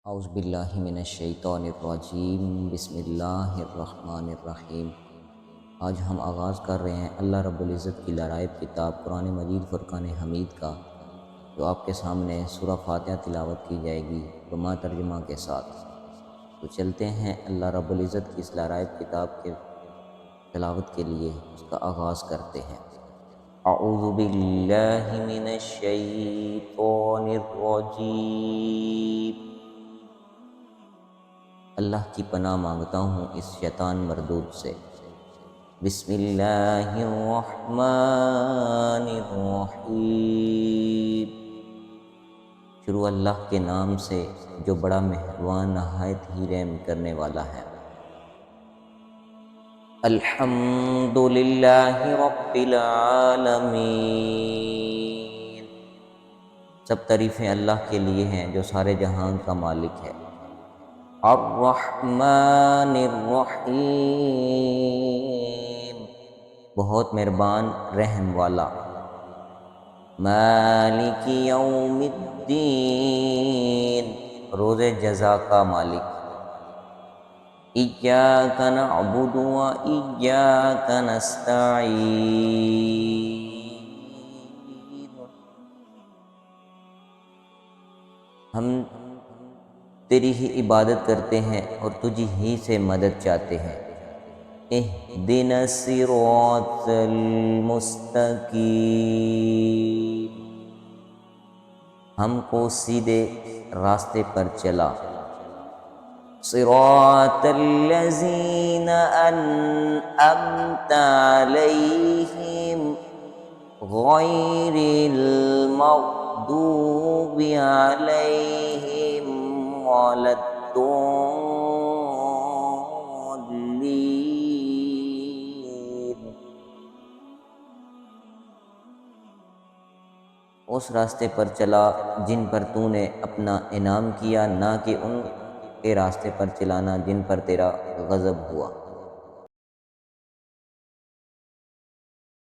اعوذ باللہ من الشیطان الرجیم، بسم اللہ الرحمن الرحیم۔ آج ہم آغاز کر رہے ہیں اللہ رب العزت کی لرائب کتاب قرآن مجید فرقان حمید کا، جو آپ کے سامنے سورہ فاتحہ تلاوت کی جائے گی بما ترجمہ کے ساتھ۔ تو چلتے ہیں اللہ رب العزت کی اس لرائب کتاب کے تلاوت کے لیے، اس کا آغاز کرتے ہیں۔ اعوذ باللہ من الشیطان الرجیم، اللہ کی پناہ مانگتا ہوں اس شیطان مردود سے۔ بسم اللہ الرحمن الرحیم، شروع اللہ کے نام سے جو بڑا مہربان نہایت ہی رحم کرنے والا ہے۔ الحمد للہ رب العالمین، سب تعریفیں اللہ کے لیے ہیں جو سارے جہان کا مالک ہے۔ الرحمن الرحیم، بہت مہربان رحم والا۔ مالک یوم الدین، روز جزا کا مالک۔ ایاک نعبد و ایاک نستعین، ہم تیری ہی عبادت کرتے ہیں اور تجھی ہی سے مدد چاہتے ہیں۔ اہدنا الصراط المستقیم، ہم کو سیدھے راستے پر چلا۔ صراط الذین انعمت علیہم غیر المغضوب علیہم ولا الضالین، اس راستے پر چلا جن پر تو نے اپنا انعام کیا، نہ کہ ان کے راستے پر چلانا جن پر تیرا غضب ہوا۔